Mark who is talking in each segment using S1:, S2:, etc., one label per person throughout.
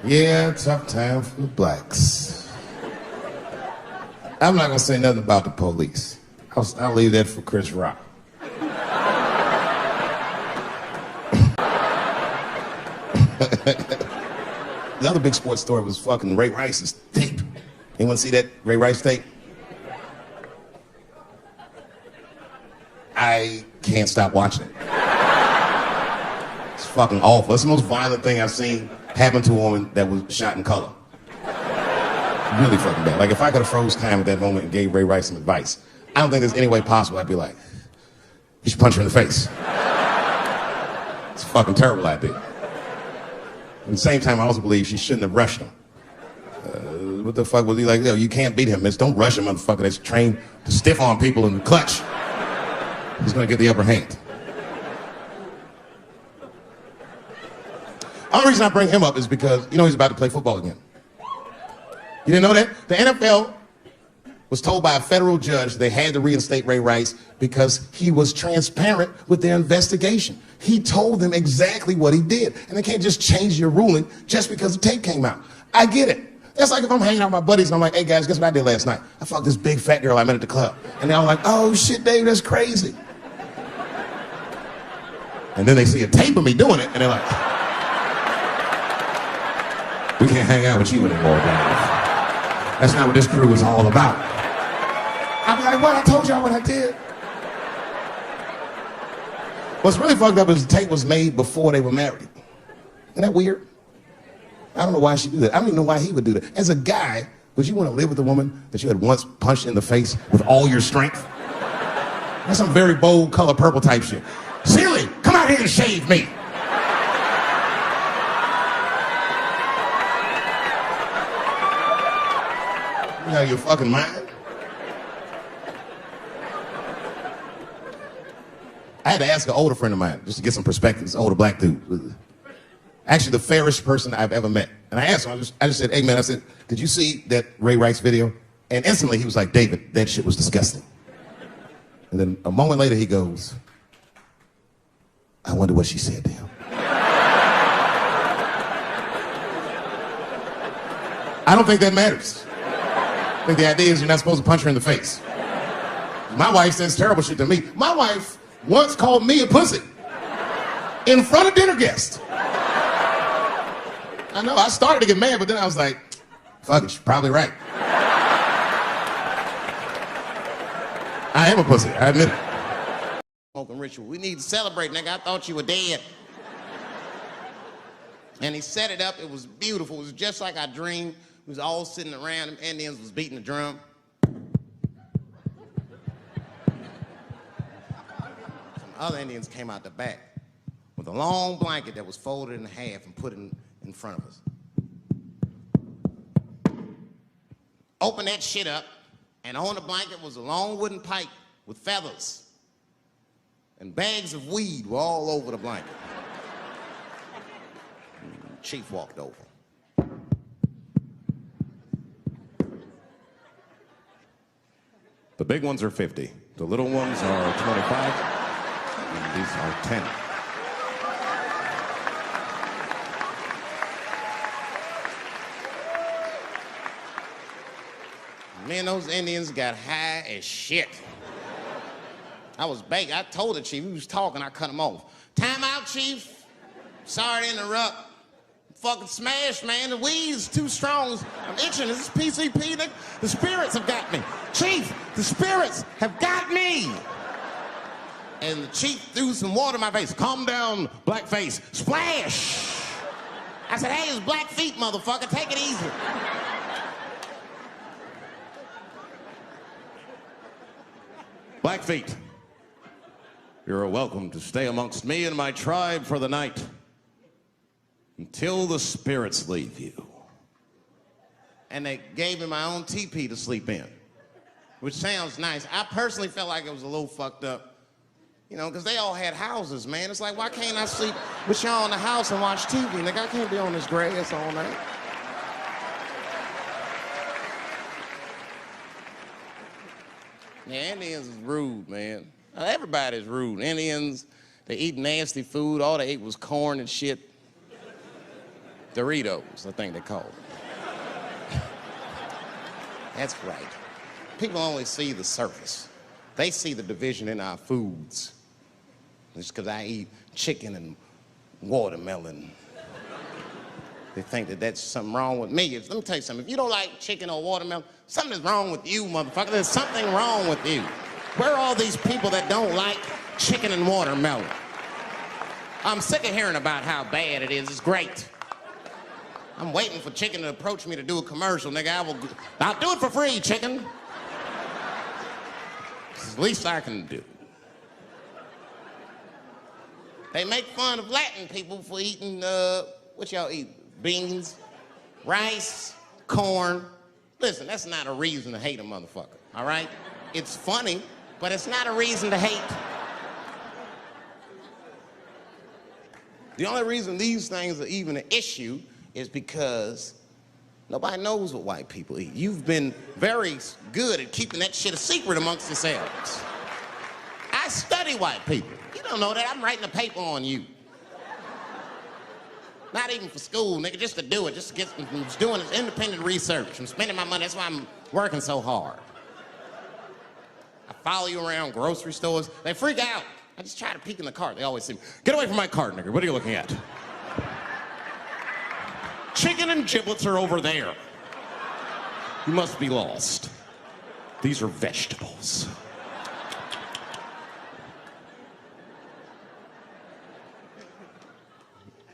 S1: Yeah, tough time for the blacks. I'm not gonna say nothing about the police. I'll leave that for Chris Rock. The other big sports story was fucking Ray Rice's tape. Anyone see that Ray Rice tape? I can't stop watching it. It's fucking awful. It's the most violent thing I've seen happen to a woman that was shot in color. Really fucking bad. Like, if I could have froze time at that moment and gave Ray Rice some advice, I don't think there's any way possible I'd be like, you should punch her in the face. It's a fucking terrible idea. At the same time, I also believe she shouldn't have rushed him. What the fuck was he like? Yo, you can't beat him, miss. Don't rush a motherfucker that's trained to stiff on people in the clutch. He's gonna get the upper hand. The only reason I bring him up is because, you know, he's about to play football again. You didn't know that? The NFL was told by a federal judge they had to reinstate Ray Rice because he was transparent with their investigation. He told them exactly what he did. And they can't just change your ruling just because the tape came out. I get it. That's like if I'm hanging out with my buddies and I'm like, hey guys, guess what I did last night? I fucked this big fat girl I met at the club. And they're all like, oh shit, Dave, that's crazy. And then they see a tape of me doing it and they're like, we can't hang out with you anymore, guys. That's not what this crew is all about. I'll be like, what? I told y'all what I did. What's really fucked up is the tape was made before they were married. Isn't that weird? I don't know why she did that. I don't even know why he would do that. As a guy, would you want to live with a woman that you had once punched in the face with all your strength? That's some very bold color purple type shit. Silly, come out here and shave me. You know your fucking mind? I had to ask an older friend of mine just to get some perspective. This older black dude. Actually, the fairest person I've ever met. And I asked him, I just said, hey man, I said, did you see that Ray Rice video? And instantly he was like, David, that shit was disgusting. And then a moment later he goes, I wonder what she said to him. I don't think that matters. I think the idea is you're not supposed to punch her in the face. My wife says terrible shit to me. My wife once called me a pussy in front of dinner guests. I know, I started to get mad, but then I was like, fuck it, she's probably right. I am a pussy, I admit it. Smoking ritual, we need to celebrate, nigga. I thought you were dead. And he set it up, it was beautiful. It was just like I dreamed. We was all sitting around, them Indians was beating the drum. Some other Indians came out the back with a long blanket that was folded in half and put in front of us. Open that shit up, and on the blanket was a long wooden pipe with feathers. And bags of weed were all over the blanket. Chief walked over. The big ones are 50. The little ones are 25. And these are 10. Me and those Indians got high as shit. I was baked. I told the chief, he was talking, I cut him off. Time out, chief. Sorry to interrupt. Fucking smashed, man. The weed's too strong. I'm itching. This is PCP. The spirits have got me. Chief, the spirits have got me. And the chief threw some water in my face. Calm down, blackface. Splash. I said, hey, it's black feet, motherfucker. Take it easy. Blackfeet, you're welcome to stay amongst me and my tribe for the night until the spirits leave you. And they gave me my own teepee to sleep in, which sounds nice. I personally felt like it was a little fucked up, you know, because they all had houses, man. It's like, why can't I sleep with y'all in the house and watch TV? Nigga, I can't be on this grass all night. Yeah, Indians is rude, man. Everybody's rude. Indians, they eat nasty food. All they ate was corn and shit. Doritos, I think they call them. That's right. People only see the surface. They see the division in our foods. Just because I eat chicken and watermelon. They think that that's something wrong with me. Let me tell you something. If you don't like chicken or watermelon, something is wrong with you, motherfucker. There's something wrong with you. Where are all these people that don't like chicken and watermelon? I'm sick of hearing about how bad it is. It's great. I'm waiting for chicken to approach me to do a commercial, nigga. I'll do it for free, chicken. It's the least I can do. They make fun of Latin people for eating, what y'all eat? Beans, rice, corn. Listen, that's not a reason to hate a motherfucker, all right? It's funny, but it's not a reason to hate. The only reason these things are even an issue is because nobody knows what white people eat. You've been very good at keeping that shit a secret amongst yourselves. I study white people. You don't know that. I'm writing a paper on you. Not even for school, nigga, just to do it, just to get, I'm just doing this independent research. I'm spending my money, that's why I'm working so hard. I follow you around grocery stores. They freak out. I just try to peek in the cart. They always say, get away from my cart, nigga. What are you looking at? Chicken and giblets are over there. You must be lost. These are vegetables.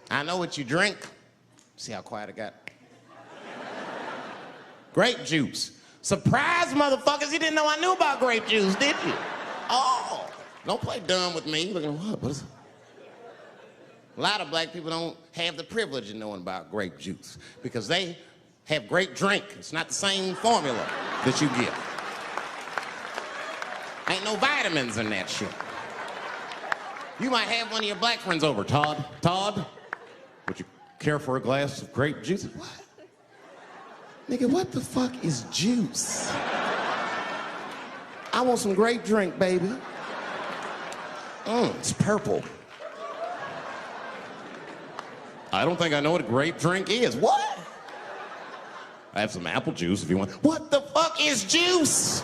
S1: I know what you drink. See how quiet I got? Grape juice. Surprise, motherfuckers, you didn't know I knew about grape juice, did you? Oh, don't play dumb with me. Looking, what is it? A lot of black people don't have the privilege of knowing about grape juice because they have grape drink. It's not the same formula that you get. Ain't no vitamins in that shit. You might have one of your black friends over, Todd. Todd, would you care for a glass of grape juice? What? Nigga, what the fuck is juice? I want some grape drink, baby. It's purple. I don't think I know what a grape drink is. What? I have some apple juice if you want. What the fuck is juice?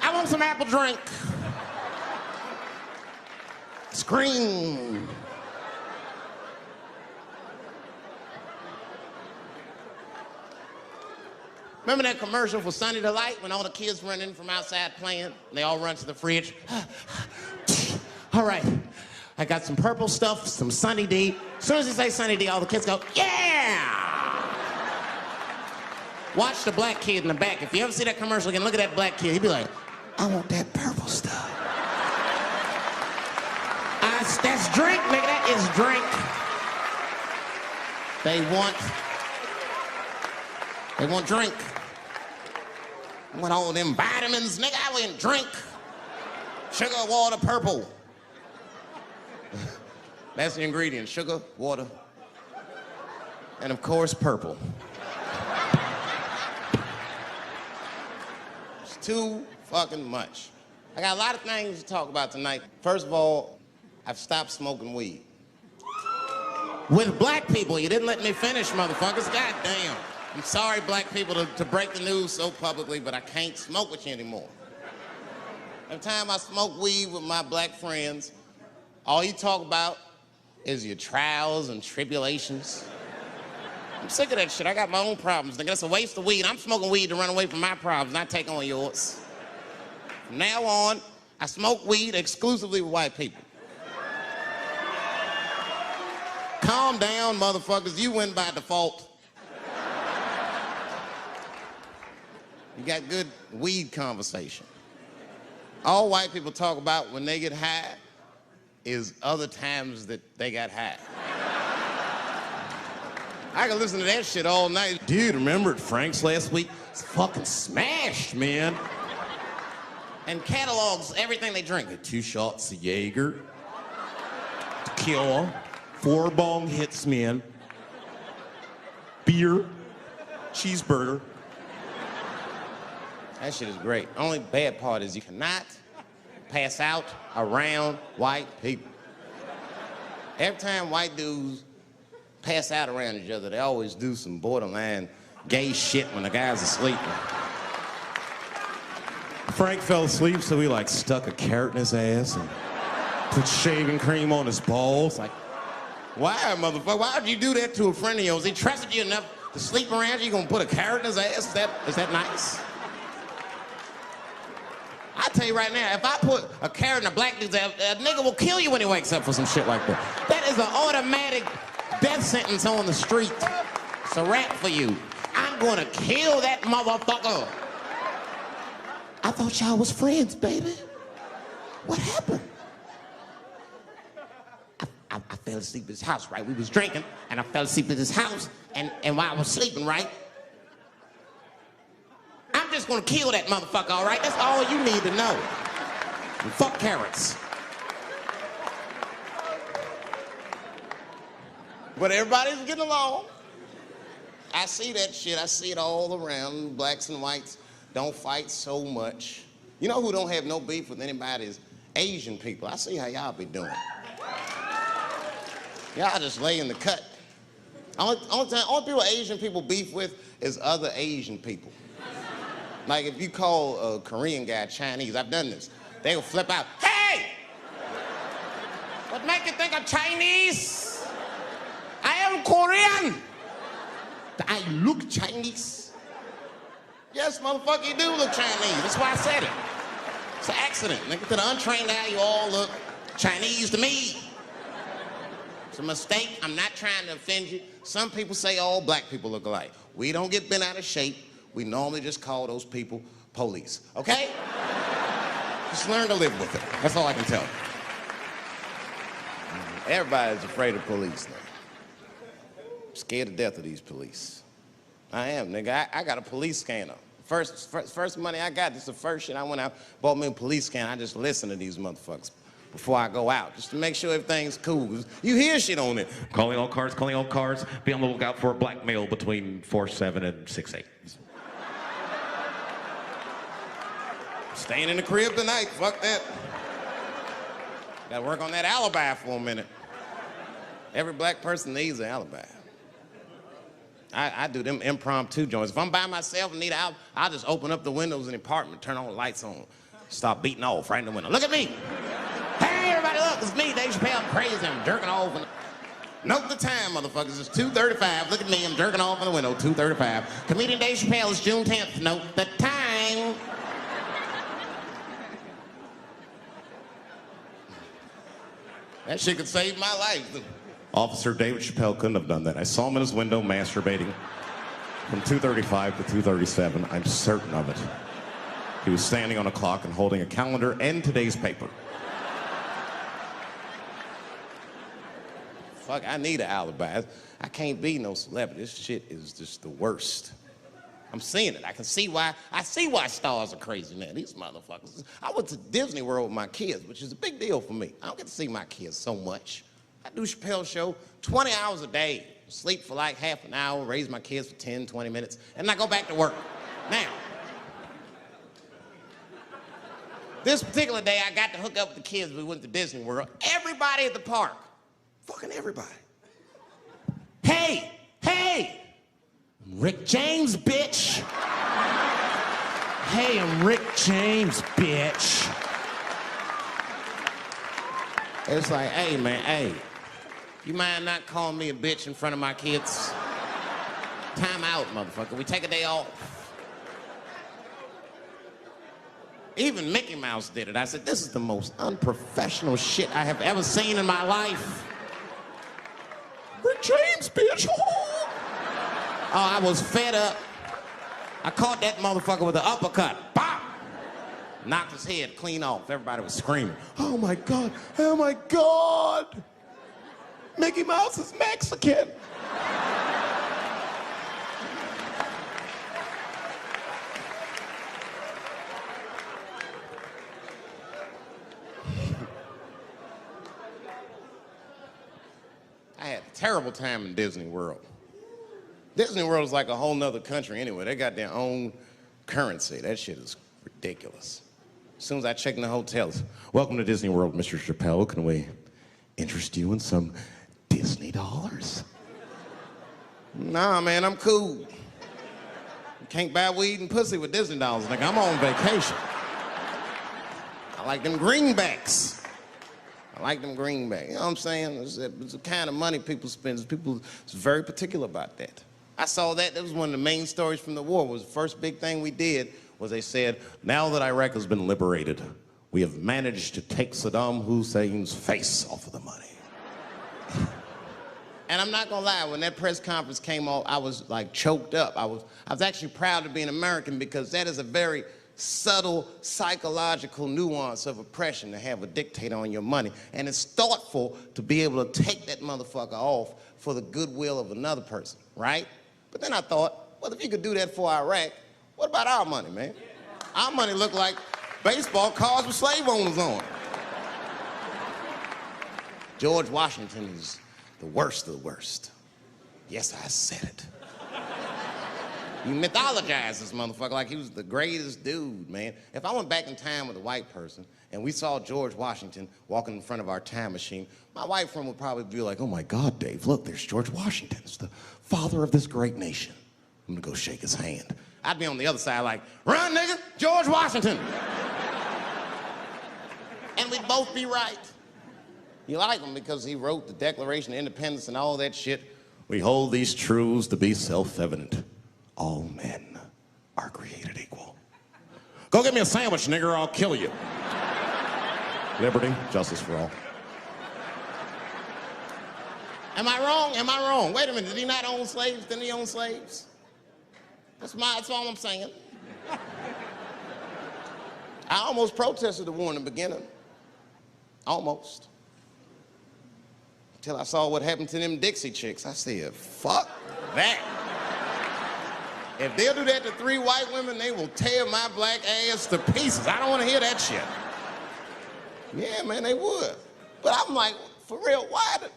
S1: I want some apple drink. Scream. Remember that commercial for Sunny Delight when all the kids run in from outside playing? And they all run to the fridge. All right, I got some purple stuff, some Sunny D. As soon as you say Sunny D, all the kids go, yeah! Watch the black kid in the back. If you ever see that commercial again, look at that black kid. He'd be like, I want that purple stuff. That's drink, nigga, that is drink. They want drink. I want all them vitamins, nigga, I want drink. Sugar, water, purple. That's the ingredient, sugar, water, and of course, purple. It's too fucking much. I got a lot of things to talk about tonight. First of all, I've stopped smoking weed. With black people, you didn't let me finish, motherfuckers. God damn. I'm sorry, black people, to break the news so publicly, but I can't smoke with you anymore. Every time I smoke weed with my black friends, all you talk about is your trials and tribulations. I'm sick of that shit. I got my own problems, nigga. That's a waste of weed. I'm smoking weed to run away from my problems, not take on yours. From now on, I smoke weed exclusively with white people. Calm down, motherfuckers. You win by default. You got good weed conversation. All white people talk about when they get high is other times that they got high. I can listen to that shit all night. Dude, remember at Frank's last week? It's fucking smashed, man. And catalogs everything they drink. 2 shots of Jaeger, tequila, 4 bong hits, man, beer, cheeseburger. That shit is great. Only bad part is you cannot pass out around white people. Every time white dudes pass out around each other. They always do some borderline gay shit when the guy's asleep. Frank fell asleep, so he like stuck a carrot in his ass and put shaving cream on his balls. Like, why, motherfucker? Why would you do that to a friend of yours? He trusted you enough to sleep around you. You gonna put a carrot in his ass? Is that nice? I tell you right now, if I put a carrot in a black dude's ass, a nigga will kill you when he wakes up for some shit like that. That is an automatic death sentence on the street. It's a rap for you. I'm gonna kill that motherfucker. I thought y'all was friends, baby. What happened? I fell asleep at his house, right? We was drinking, and I fell asleep at his house, and while I was sleeping, right? I'm just gonna kill that motherfucker, all right? That's all you need to know. And fuck carrots. But everybody's getting along. I see that shit. I see it all around. Blacks and whites don't fight so much. You know who don't have no beef with anybody is Asian people. I see how y'all be doing. Y'all just lay in the cut. Only people Asian people beef with is other Asian people. Like if you call a Korean guy Chinese, I've done this. They will flip out. Hey! What make you think I'm Chinese? I am Korean. I look Chinese. Yes, motherfucker, you do look Chinese. That's why I said it. It's an accident. Nigga, to the untrained eye, you all look Chinese to me. It's a mistake. I'm not trying to offend you. Some people say all black people look alike. We don't get bent out of shape. We normally just call those people police, okay? Just learn to live with it. That's all I can tell you. Everybody's afraid of police now. I'm scared to death of these police. I am, nigga. I got a police scanner. First money I got, this is the first shit I went out, bought me a police scanner. I just listen to these motherfuckers before I go out, just to make sure everything's cool. You hear shit on it.
S2: Calling all cars, be on the lookout for a black male between 4'7" and 6'8".
S1: Staying in the crib tonight, fuck that. Gotta work on that alibi for a minute. Every black person needs an alibi. I do them impromptu joints. If I'm by myself and need out, I'll just open up the windows in the apartment, turn all the lights on, start beating off right in the window. Look at me. Hey, everybody, look, it's me, Dave Chappelle. I'm crazy, I'm jerking off. Note the time, motherfuckers. It's 2:35. Look at me, I'm jerking off in the window, 2:35. Comedian Dave Chappelle is June 10th. Note the time. That shit could save my life.
S2: Officer David Chappelle couldn't have done that. I saw him in his window masturbating from 2:35 to 2:37. I'm certain of it. He was standing on a clock and holding a calendar and today's paper.
S1: Fuck, I need an alibi. I can't be no celebrity. This shit is just the worst. I'm seeing it. I see why stars are crazy, man. These motherfuckers. I went to Disney World with my kids, which is a big deal for me. I don't get to see my kids so much. I do Chappelle show 20 hours a day, sleep for like half an hour, raise my kids for 10, 20 minutes, and I go back to work. Now, this particular day, I got to hook up with the kids. We went to Disney World. Everybody at the park, fucking everybody. Hey, Rick James, bitch. Hey, I'm Rick James, bitch. It's like, hey, man, hey. You mind not calling me a bitch in front of my kids? Time out, motherfucker. We take a day off. Even Mickey Mouse did it. I said, this is the most unprofessional shit I have ever seen in my life. Rick James, bitch. Oh, I was fed up. I caught that motherfucker with an uppercut. Bop! Knocked his head clean off. Everybody was screaming. Oh my God, oh my God. Mickey Mouse is Mexican. I had a terrible time in Disney World. Disney World is like a whole nother country anyway. They got their own currency. That shit is ridiculous. As soon as I check in the hotels, welcome to Disney World, Mr. Chappelle. Can we interest you in some Disney dollars? Nah, man, I'm cool. You can't buy weed and pussy with Disney dollars, nigga. I'm on vacation. I like them greenbacks. I like them greenbacks. You know what I'm saying? It's the kind of money people spend. People is very particular about that. I saw that. That was one of the main stories from the war. Was the first big thing we did was they said, now that Iraq has been liberated, we have managed to take Saddam Hussein's face off of the money. And I'm not gonna lie, when that press conference came off, I was like choked up. I was actually proud to be an American because that is a very subtle psychological nuance of oppression to have a dictator on your money. And it's thoughtful to be able to take that motherfucker off for the goodwill of another person, right? But then I thought, well, if you could do that for Iraq, what about our money, man? Our money looked like baseball cards with slave owners on it. George Washington is the worst of the worst. Yes, I said it. You mythologize this motherfucker like he was the greatest dude, man. If I went back in time with a white person and we saw George Washington walking in front of our time machine, my white friend would probably be like, oh my God, Dave, look, there's George Washington. It's the father of this great nation. I'm gonna go shake his hand. I'd be on the other side like, run, nigga, George Washington. And we'd both be right. You like him because he wrote the Declaration of Independence and all that shit. We hold these truths to be self-evident. All men are created equal. Go get me a sandwich, nigger, or I'll kill you. Liberty, justice for all. Am I wrong? Am I wrong? Wait a minute, did he not own slaves? Didn't he own slaves? That's all I'm saying. I almost protested the war in the beginning. Almost. Until I saw what happened to them Dixie chicks. I said, fuck that. If they'll do that to 3 white women, they will tear my black ass to pieces. I don't want to hear that shit. Yeah, man, they would. But I'm like, for real,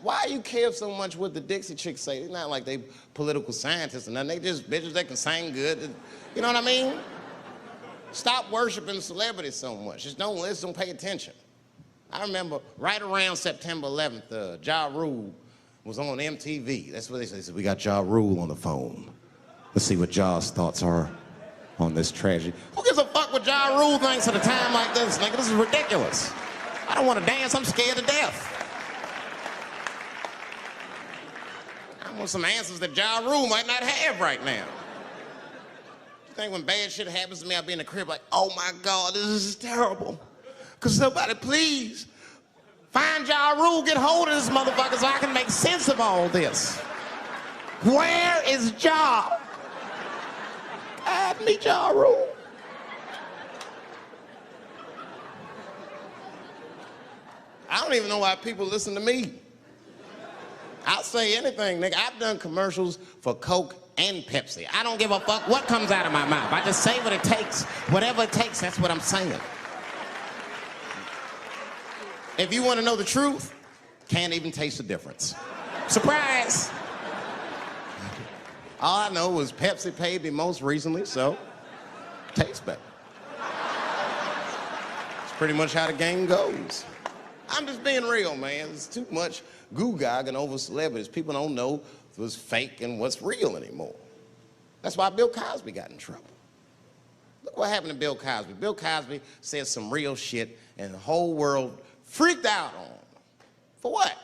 S1: why you care so much what the Dixie chicks say? It's not like they political scientists or nothing. They just bitches that can sing good. You know what I mean? Stop worshiping celebrities so much. Just don't listen, don't pay attention. I remember right around September 11th, Ja Rule was on MTV. That's what they said. They said, we got Ja Rule on the phone. Let's see what Ja's thoughts are on this tragedy. Who gives a fuck what Ja Rule thinks at a time like this, nigga? This is ridiculous. I don't want to dance, I'm scared to death. I want some answers that Ja Rule might not have right now. You think when bad shit happens to me, I'll be in the crib like, oh my God, this is terrible. Could somebody please find Ja Rule, get hold of this motherfucker so I can make sense of all this. Where is Ja? God, me Ja Rule. I don't even know why people listen to me. I'll say anything, nigga. I've done commercials for Coke and Pepsi. I don't give a fuck what comes out of my mouth. I just say what it takes. Whatever it takes, that's what I'm saying. If you want to know the truth, can't even taste the difference. Surprise! All I know was Pepsi paid me most recently, so tastes better. It's pretty much how the game goes. I'm just being real, man. There's too much goo-gagging over celebrities. People don't know what's fake and what's real anymore. That's why Bill Cosby got in trouble. Look what happened to Bill Cosby. Bill Cosby said some real shit, and the whole world freaked out on him. For what?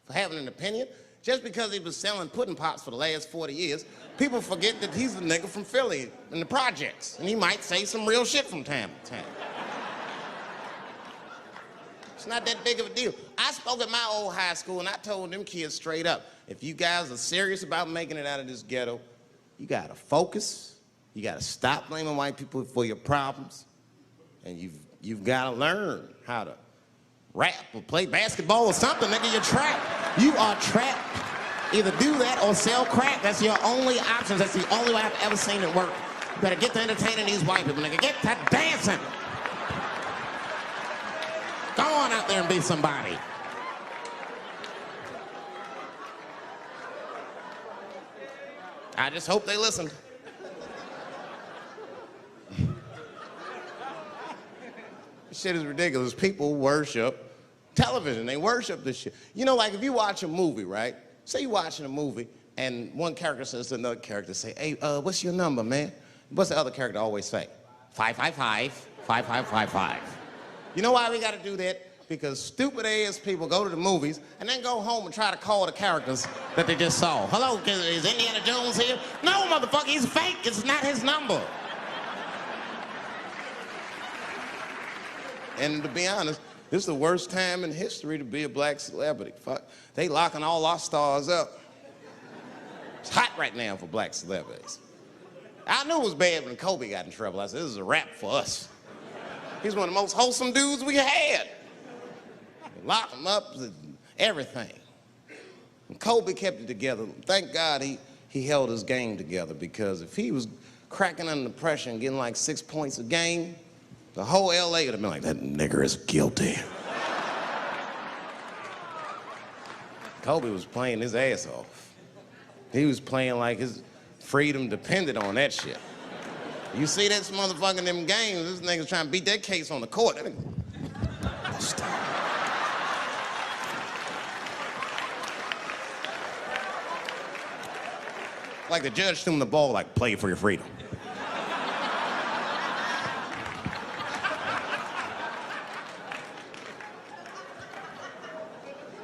S1: For having an opinion? Just because he was selling pudding pops for the last 40 years, people forget that he's a nigga from Philly in the projects, and he might say some real shit from time to time. It's not that big of a deal. I spoke at my old high school, and I told them kids straight up, if you guys are serious about making it out of this ghetto, you gotta focus, you gotta stop blaming white people for your problems, and you've gotta learn how to rap or play basketball or something, nigga. You're trapped. You are trapped. Either do that or sell crack. That's your only options. That's the only way I've ever seen it work. You better get to entertaining these white people, nigga. Get to dancing. Go on out there and be somebody. I just hope they listen. This shit is ridiculous. People worship television. They worship this shit. You know, like if you watch a movie, right? Say you're watching a movie And one character says to another character, say, hey, what's your number, man? What's the other character always say? 555, 5555. You know why we gotta do that? Because stupid ass people go to the movies and then go home and try to call the characters that they just saw. Hello, is Indiana Jones here? No, motherfucker, he's fake. It's not his number. And to be honest, this is the worst time in history to be a black celebrity. Fuck, they locking all our stars up. It's hot right now for black celebrities. I knew it was bad when Kobe got in trouble. I said, this is a wrap for us. He's one of the most wholesome dudes we had. Lock him up, everything. And Kobe kept it together. Thank God he held his game together, because if he was cracking under pressure and getting like 6 points a game, the whole LA would have been like, that nigger is guilty. Kobe was playing his ass off. He was playing like his freedom depended on that shit. You see this motherfucker in them games, this nigga's trying to beat that case on the court. Like the judge threw him the ball, like, play for your freedom.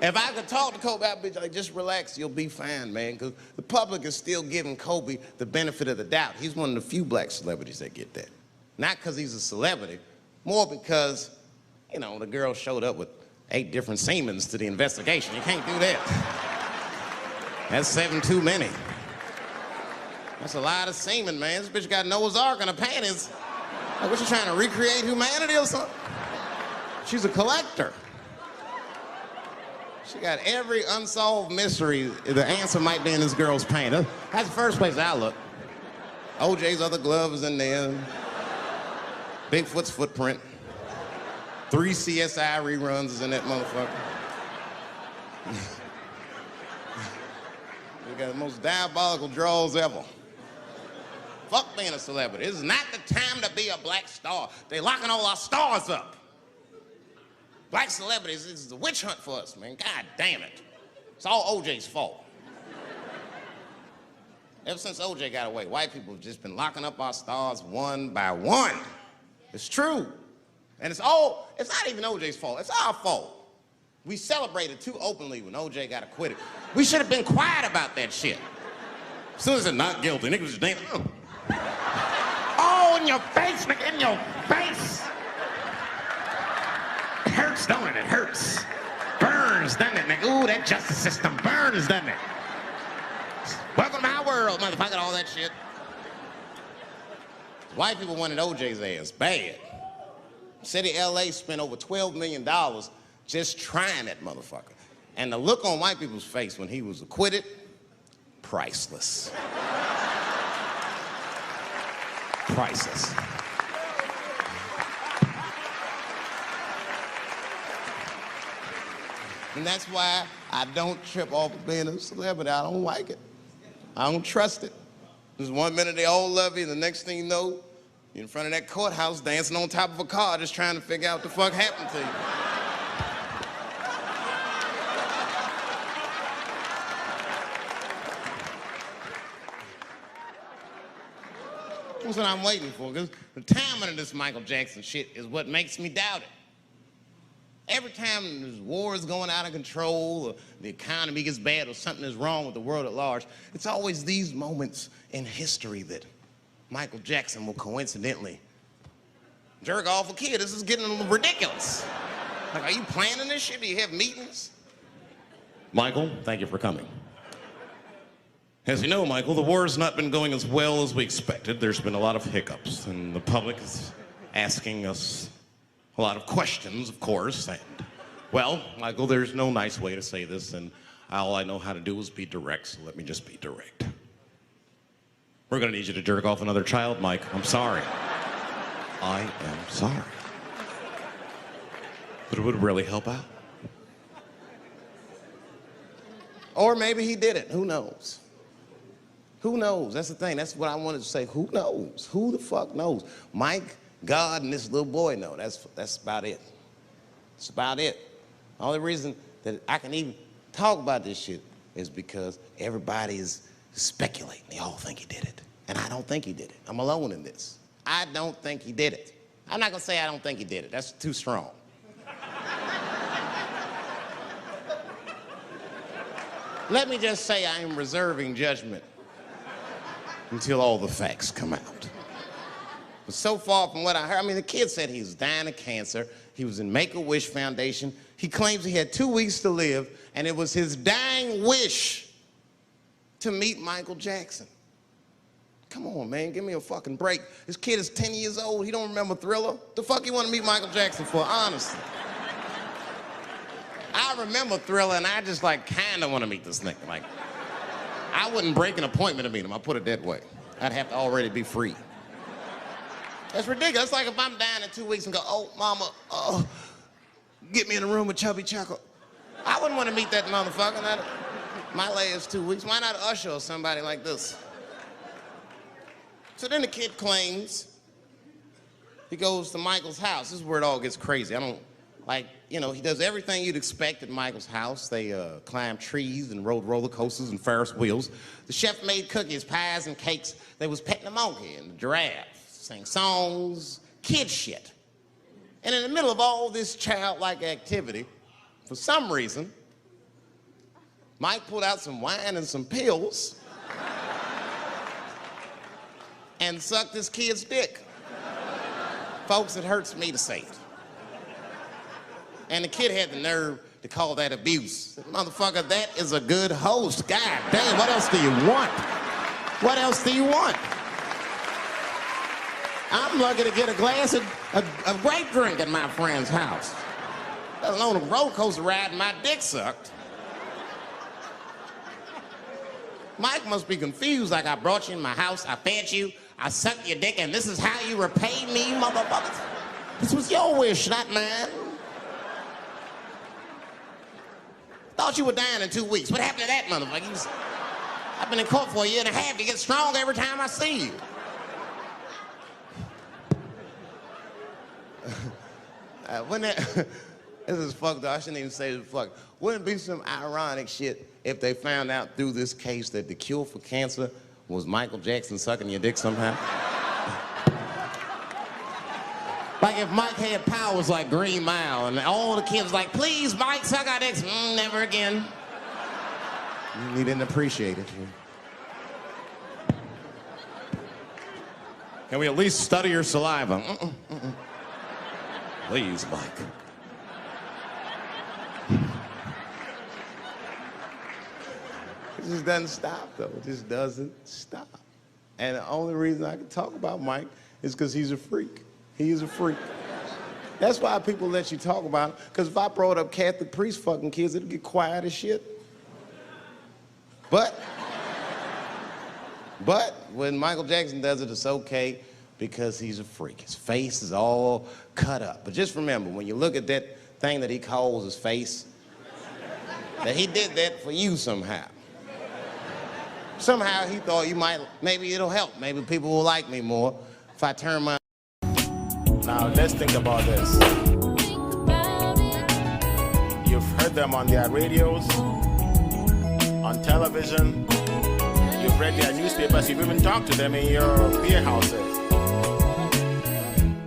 S1: If I could talk to Kobe, I'd be like, just relax, you'll be fine, man, because the public is still giving Kobe the benefit of the doubt. He's one of the few black celebrities that get that. Not because he's a celebrity, more because, you know, the girl showed up with 8 different semens to the investigation. You can't do that. That's 7 too many. That's a lot of semen, man. This bitch got Noah's Ark in her panties. Like, what, you trying to recreate humanity or something? She's a collector. She got every unsolved mystery. The answer might be in this girl's paint. That's the first place I look. OJ's other glove is in there. Bigfoot's footprint. 3 CSI reruns is in that motherfucker. We got the most diabolical draws ever. Fuck being a celebrity. This is not the time to be a black star. They locking all our stars up. Black celebrities, this is a witch hunt for us, man. God damn it. It's all OJ's fault. Ever since OJ got away, white people have just been locking up our stars one by one. It's true. And it's not even OJ's fault, it's our fault. We celebrated too openly when OJ got acquitted. We should have been quiet about that shit. As soon as it's not guilty, niggas just damn. Oh, in your face, nigga, in your face. It hurts, don't it? It hurts. Burns, doesn't it, nigga? Ooh, that justice system burns, doesn't it? Welcome to my world, motherfucker, all that shit. White people wanted OJ's ass bad. City of LA spent over $12 million just trying that motherfucker. And the look on white people's face when he was acquitted, priceless. Priceless. And that's why I don't trip off of being a celebrity. I don't like it. I don't trust it. Just 1 minute they all love you, and the next thing you know, you're in front of that courthouse dancing on top of a car just trying to figure out what the fuck happened to you. That's what I'm waiting for, because the timing of this Michael Jackson shit is what makes me doubt it. Every time this war is going out of control, or the economy gets bad, or something is wrong with the world at large, it's always these moments in history that Michael Jackson will coincidentally jerk off a kid. This is getting a little ridiculous. Like, are you planning this shit? Do you have meetings?
S2: Michael, thank you for coming. As you know, Michael, the war has not been going as well as we expected. There's been a lot of hiccups, and the public is asking us a lot of questions, of course. And, well, Michael, there's no nice way to say this, and all I know how to do is be direct, so let me just be direct. We're gonna need you to jerk off another child, Mike. I'm sorry. I am sorry. But it would really help out.
S1: Or maybe he did it. Who knows? Who knows? That's the thing. That's what I wanted to say. Who knows? Who the fuck knows? Mike, God, and this little boy know. That's about it. That's about it. The only reason that I can even talk about this shit is because everybody is speculating. They all think he did it. And I don't think he did it. I'm alone in this. I don't think he did it. I'm not gonna say I don't think he did it. That's too strong. Let me just say I am reserving judgment until all the facts come out. But so far from what I heard, I mean, the kid said he was dying of cancer. He was in Make-A-Wish Foundation. He claims he had 2 weeks to live, and it was his dying wish to meet Michael Jackson. Come on, man, give me a fucking break. This kid is 10 years old. He don't remember Thriller. The fuck you want to meet Michael Jackson for, honestly? I remember Thriller, and I just, like, kind of want to meet this nigga. Like, I wouldn't break an appointment to meet him. I'll put it that way. I'd have to already be free. That's ridiculous. It's like if I'm dying in 2 weeks and go, oh, mama, get me in a room with Chubby Chuckle. I wouldn't want to meet that motherfucker. My last 2 weeks. Why not Usher or somebody like this? So then the kid claims he goes to Michael's house. This is where it all gets crazy. I don't, like, you know, he does everything you'd expect at Michael's house. They climbed trees and rode roller coasters and Ferris wheels. The chef made cookies, pies, and cakes. They was petting the monkey and the giraffe, sang songs, kid shit. And in the middle of all this childlike activity, for some reason, Mike pulled out some wine and some pills and sucked this kid's dick. Folks, it hurts me to say it. And the kid had the nerve to call that abuse. Said, motherfucker, that is a good host. God damn, what else do you want? What else do you want? I'm lucky to get a glass of grape drink at my friend's house. Let alone a roller coaster ride and my dick sucked. Mike must be confused, like I brought you in my house, I fed you, I sucked your dick, and this is how you repay me, motherfuckers? This was your wish, not mine. Thought you were dying in 2 weeks. What happened to that motherfucker? I've been in court for a year and a half. You get stronger every time I see you. This is fucked up. I shouldn't even say this fuck. Wouldn't it be some ironic shit if they found out through this case that the cure for cancer was Michael Jackson sucking your dick somehow? Like if Mike had powers like Green Mile and all the kids like, please, Mike, suck our dicks. Never again. He didn't appreciate it.
S2: Can we at least study your saliva? Please, Mike.
S1: It just doesn't stop, though. It just doesn't stop. And the only reason I can talk about Mike is because he's a freak. He is a freak. That's why people let you talk about him. Because if I brought up Catholic priest fucking kids, it'd get quiet as shit. But when Michael Jackson does it, it's okay because he's a freak. His face is all cut up. But just remember, when you look at that thing that he calls his face, that he did that for you somehow. Somehow he thought you might, maybe it'll help. Maybe people will like me more if I turn my...
S3: Now, let's think about this. You've heard them on their radios, on television, you've read their newspapers, you've even talked to them in your beer houses.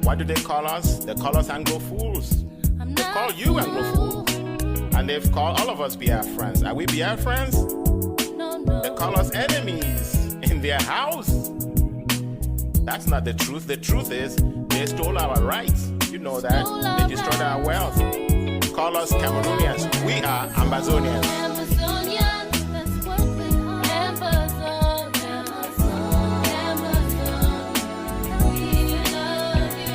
S3: What do they call us? They call us Anglo fools. They call you Anglo fool. And they've called all of us BR friends. Are we BR friends? They call us enemies in their house. That's not the truth. The truth is, they stole our rights. You know that. They destroyed our wealth. Call us Cameroonians. We are Ambazonians.
S4: That's what we are. Amazon. We love you.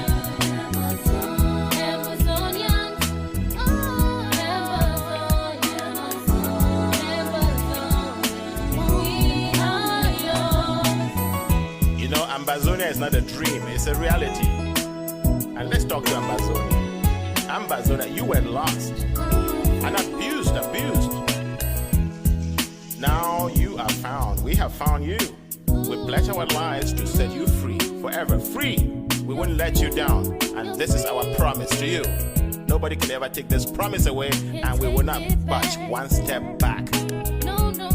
S4: Amazonians. We are yours.
S3: You know, Ambazonia is not a dream. It's a reality. And let's talk to Ambazonia. Ambazonia, you were lost and abused. Now you are found. We have found you. We pledge our lives to set you free, forever free. We won't let you down. And this is our promise to you. Nobody can ever take this promise away, and we will not budge one step back.
S4: No.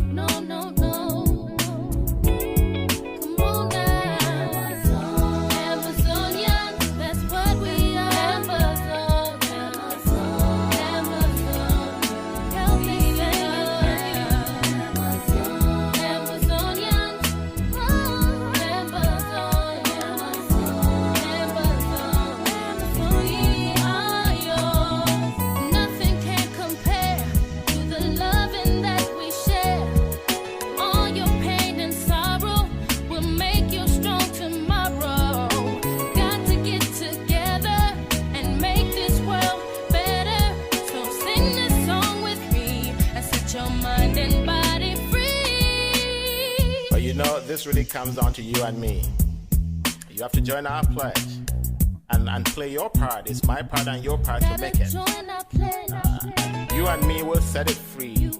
S3: this really comes down to you and me. You have to join our pledge and play your part. It's my part and your part to make it. You and me will set it free.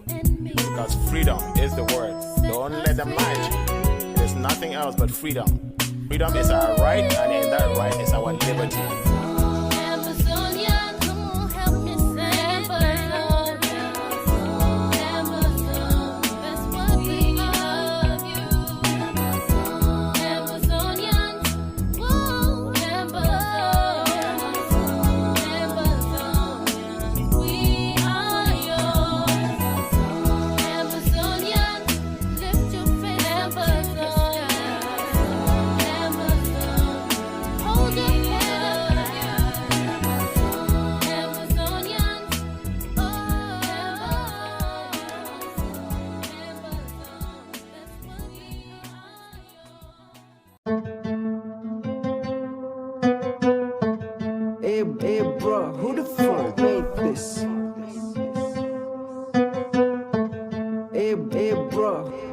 S3: Because freedom is the word. Don't let them lie to you. There's nothing else but freedom. Freedom is our right, and in that right is our liberty.
S4: Amazonian, come on, help me sing. Amazon, that's what we love you. Amazonians, whoa, Amazonians, we are yours. Amazonians, lift your face, Amazon. Hold your head up, Amazonians. Oh,
S5: Hey, bro, who the fuck made this? Hey, bro.